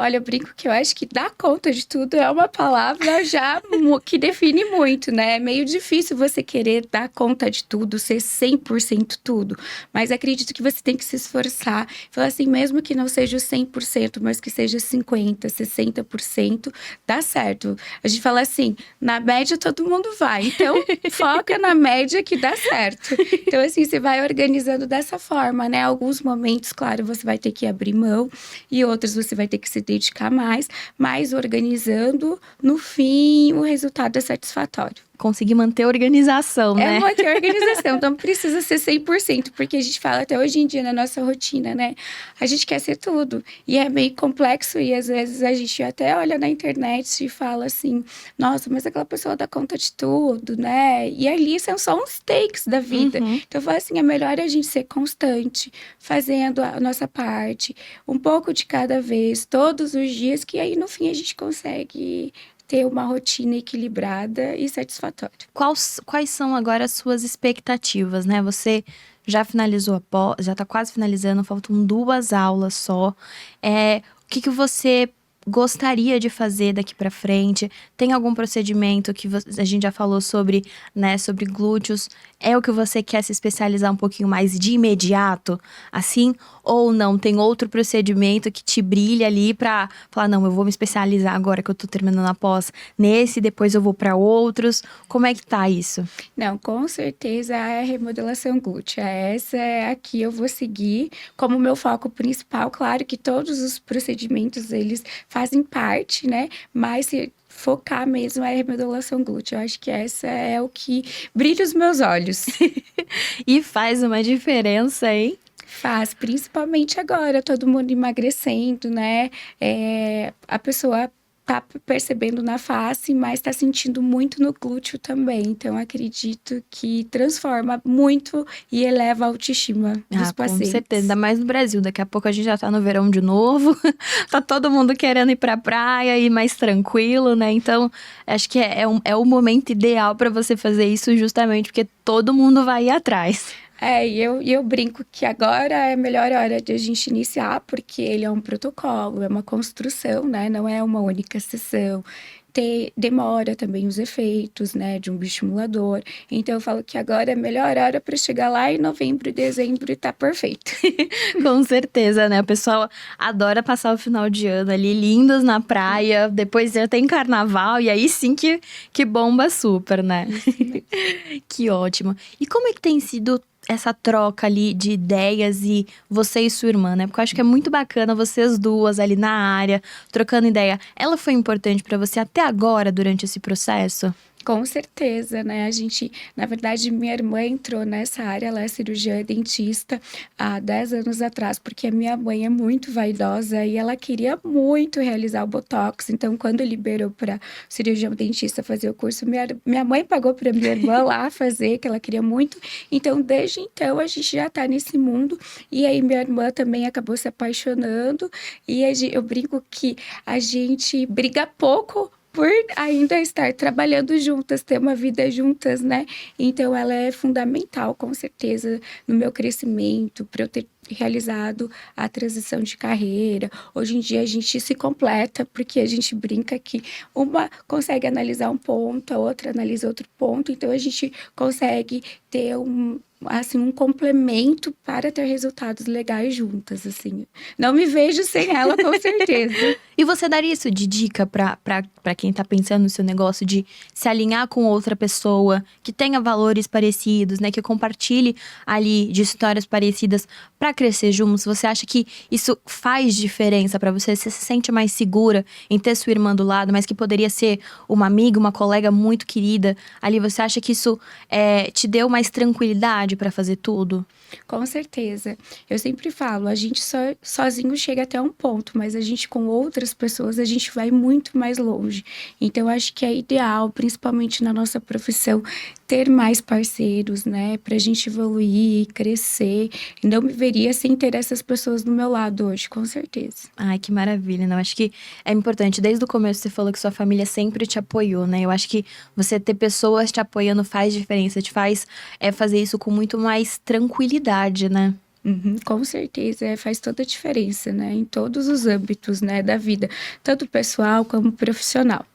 Olha, eu brinco que eu acho que dar conta de tudo é uma palavra já que define muito, né? É meio difícil você querer dar conta de tudo, ser 100% tudo. Mas acredito que você tem que se esforçar. Falar assim, mesmo que não seja o 100%, mas que seja 50%, 60%, dá certo. A gente fala assim, na média todo mundo vai. Então, foca na média que dá certo. Então, assim, você vai organizando dessa forma, né? Alguns momentos, claro, você vai ter que abrir mão e outros você vai ter que se dedicar mais, mas organizando, no fim, o resultado é satisfatório. Conseguir manter a organização, né? É manter a organização, então precisa ser 100%, porque a gente fala até hoje em dia na nossa rotina, né? A gente quer ser tudo, e é meio complexo, e às vezes a gente até olha na internet e fala assim, nossa, mas aquela pessoa dá conta de tudo, né? E ali são só uns takes da vida. Uhum. Então eu falo assim, é melhor a gente ser constante, fazendo a nossa parte, um pouco de cada vez, todos os dias, que aí no fim a gente consegue ter uma rotina equilibrada e satisfatória. Quais são agora as suas expectativas, né? Você já finalizou a pós, já tá quase finalizando, faltam 2 aulas só. O que você gostaria de fazer daqui pra frente? Tem algum procedimento que a gente já falou sobre, né, sobre glúteos? É o que você quer se especializar um pouquinho mais de imediato, assim? Ou não, tem outro procedimento que te brilha ali pra falar, não, eu vou me especializar agora que eu tô terminando a pós nesse, depois eu vou pra outros. Como é que tá isso? Não, com certeza é a remodelação glútea. Essa é a que eu vou seguir como meu foco principal. Claro que todos os procedimentos, eles fazem parte, né? Mas se focar mesmo é a remodelação glútea. Eu acho que essa é o que brilha os meus olhos. E faz uma diferença, hein? Faz, principalmente agora, todo mundo emagrecendo, né? A pessoa tá percebendo na face, mas tá sentindo muito no glúteo também. Então, acredito que transforma muito e eleva a autoestima dos pacientes. Com certeza, ainda mais no Brasil. Daqui a pouco a gente já tá no verão de novo. Tá todo mundo querendo ir pra praia, ir mais tranquilo, né? Então, acho que é o momento ideal pra você fazer isso, justamente porque todo mundo vai ir atrás. E eu brinco que agora é a melhor hora de a gente iniciar, porque ele é um protocolo, é uma construção, né? Não é uma única sessão. Demora também os efeitos, né, de um bioestimulador. Então, eu falo que agora é a melhor hora para chegar lá em novembro, dezembro e tá perfeito. Com certeza, né? O pessoal adora passar o final de ano ali, lindos na praia. Depois já tem carnaval e aí sim que bomba super, né? Que ótimo. E como é que tem sido essa troca ali de ideias e você e sua irmã, né? Porque eu acho que é muito bacana vocês duas ali na área, trocando ideia. Ela foi importante pra você até agora, durante esse processo? Com certeza, né? A gente, na verdade, minha irmã entrou nessa área, ela é cirurgiã dentista há 10 anos atrás, porque a minha mãe é muito vaidosa e ela queria muito realizar o Botox. Então, quando liberou para cirurgião dentista fazer o curso, minha mãe pagou para minha irmã lá fazer, que ela queria muito. Então, desde então, a gente já tá nesse mundo. E aí, minha irmã também acabou se apaixonando. E eu brinco que a gente briga pouco por ainda estar trabalhando juntas, ter uma vida juntas, né? Então, ela é fundamental, com certeza, no meu crescimento, para eu ter realizado a transição de carreira. Hoje em dia a gente se completa, porque a gente brinca que uma consegue analisar um ponto, a outra analisa outro ponto, então a gente consegue ter um complemento para ter resultados legais juntas, assim. Não me vejo sem ela, com certeza. E você daria isso de dica pra quem tá pensando no seu negócio, de se alinhar com outra pessoa, que tenha valores parecidos, né? Que compartilhe ali de histórias parecidas pra crescer juntos? Você acha que isso faz diferença pra você? Você se sente mais segura em ter sua irmã do lado, mas que poderia ser uma amiga, uma colega muito querida ali? Você acha que isso te deu mais tranquilidade pra fazer tudo? Com certeza. Eu sempre falo, a gente sozinho chega até um ponto, mas a gente com outras pessoas, a gente vai muito mais longe. Então, eu acho que é ideal, principalmente na nossa profissão, ter mais parceiros, né? Pra gente evoluir, crescer. E não me veria sem ter essas pessoas do meu lado hoje, com certeza. Ai, que maravilha, não? Acho que é importante. Desde o começo você falou que sua família sempre te apoiou, né? Eu acho que você ter pessoas te apoiando faz diferença, te faz fazer isso com muito mais tranquilidade, né? Uhum, com certeza, faz toda a diferença, né? Em todos os âmbitos, né, da vida, tanto pessoal como profissional.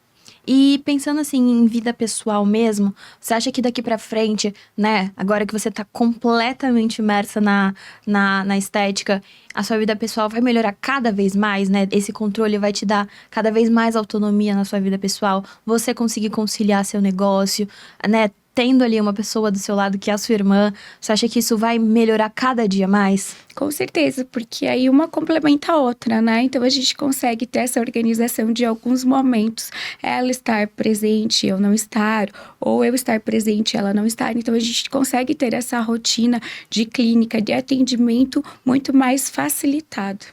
E pensando assim em vida pessoal mesmo, você acha que daqui pra frente, né, agora que você tá completamente imersa na estética, a sua vida pessoal vai melhorar cada vez mais, né? Esse controle vai te dar cada vez mais autonomia na sua vida pessoal, você conseguir conciliar seu negócio, né? Tendo ali uma pessoa do seu lado que é a sua irmã, você acha que isso vai melhorar cada dia mais? Com certeza, porque aí uma complementa a outra, né? Então a gente consegue ter essa organização de alguns momentos, ela estar presente, eu não estar, ou eu estar presente, ela não estar. Então a gente consegue ter essa rotina de clínica, de atendimento muito mais facilitado.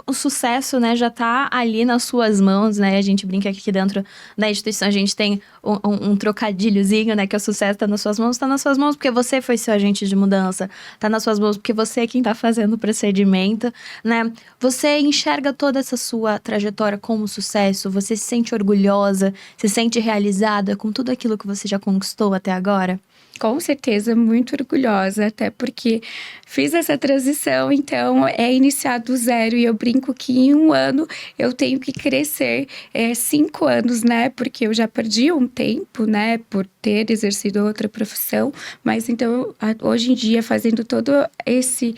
O sucesso, né, já tá ali nas suas mãos, né? A gente brinca aqui dentro da instituição, a gente tem um trocadilhozinho, né? Que o sucesso tá nas suas mãos porque você foi seu agente de mudança, tá nas suas mãos porque você é quem tá fazendo o procedimento, né? Você enxerga toda essa sua trajetória como sucesso, você se sente orgulhosa, se sente realizada com tudo aquilo que você já conquistou até agora? Com certeza, muito orgulhosa, até porque fiz essa transição, então é iniciar do zero. E eu brinco que em um ano eu tenho que crescer 5 anos, né? Porque eu já perdi um tempo, né? Por ter exercido outra profissão. Mas então, hoje em dia, fazendo todo esse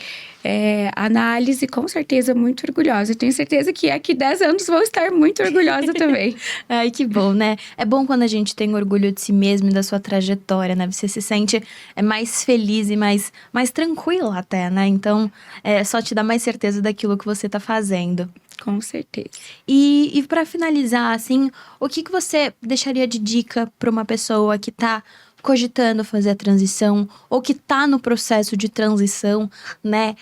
análise, com certeza muito orgulhosa. Eu tenho certeza que daqui 10 anos vou estar muito orgulhosa também. Ai, que bom, né? É bom quando a gente tem orgulho de si mesmo e da sua trajetória, né? Você se sente mais feliz e mais tranquila até, né? Então, só te dá mais certeza daquilo que você tá fazendo. Com certeza. E para finalizar, assim, o que você deixaria de dica para uma pessoa que tá cogitando fazer a transição ou que tá no processo de transição, né?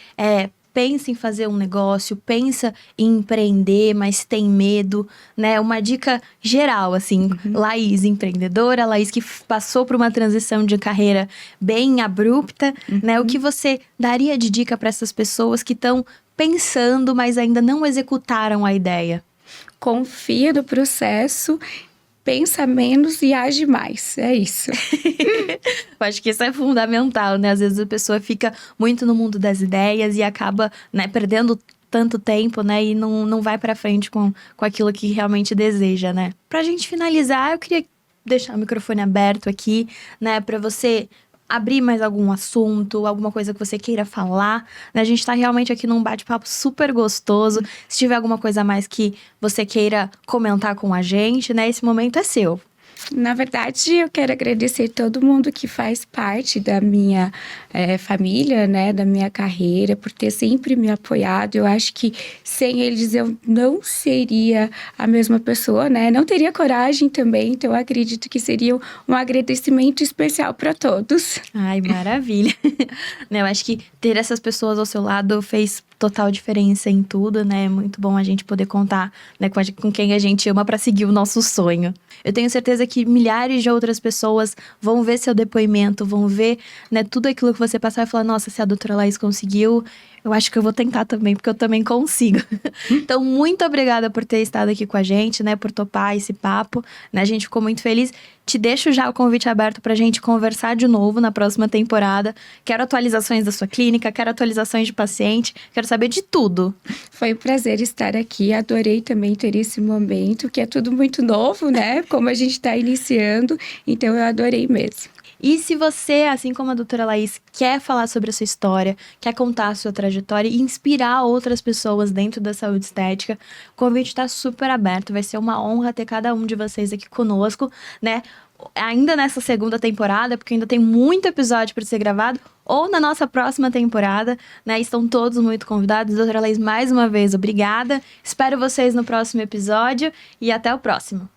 Pensa em fazer um negócio, pensa em empreender, mas tem medo, né? Uma dica geral, assim, Laís, empreendedora, Laís que passou por uma transição de carreira bem abrupta, né? O que você daria de dica para essas pessoas que estão pensando, mas ainda não executaram a ideia? Confia no processo, pensa menos e age mais. É isso. Eu acho que isso é fundamental, né? Às vezes a pessoa fica muito no mundo das ideias e acaba, né, perdendo tanto tempo, né? E não vai pra frente com aquilo que realmente deseja, né? Pra gente finalizar, eu queria deixar o microfone aberto aqui, né? Pra você abrir mais algum assunto, alguma coisa que você queira falar, né? A gente tá realmente aqui num bate-papo super gostoso. Se tiver alguma coisa a mais que você queira comentar com a gente, né? Esse momento é seu. Na verdade, eu quero agradecer todo mundo que faz parte da minha família, né, da minha carreira, por ter sempre me apoiado. Eu acho que sem eles eu não seria a mesma pessoa, né? Não teria coragem também, então eu acredito que seria um agradecimento especial para todos. Ai, maravilha. Né, eu acho que ter essas pessoas ao seu lado fez total diferença em tudo, né? É muito bom a gente poder contar, né, com quem a gente ama para seguir o nosso sonho. Eu tenho certeza que milhares de outras pessoas vão ver seu depoimento, vão ver, né, tudo aquilo que você passar e falar, nossa, se a doutora Laís conseguiu, eu acho que eu vou tentar também, porque eu também consigo. Então, muito obrigada por ter estado aqui com a gente, né, por topar esse papo, né, a gente ficou muito feliz. Te deixo já o convite aberto pra gente conversar de novo na próxima temporada. Quero atualizações da sua clínica, quero atualizações de paciente, quero saber de tudo. Foi um prazer estar aqui, adorei também ter esse momento, que é tudo muito novo, né, como a gente está iniciando, então eu adorei mesmo. E se você, assim como a doutora Laís, quer falar sobre a sua história, quer contar a sua trajetória e inspirar outras pessoas dentro da saúde estética, o convite está super aberto. Vai ser uma honra ter cada um de vocês aqui conosco, né? Ainda nessa segunda temporada, porque ainda tem muito episódio para ser gravado, ou na nossa próxima temporada, né? Estão todos muito convidados. Doutora Laís, mais uma vez, obrigada. Espero vocês no próximo episódio e até o próximo.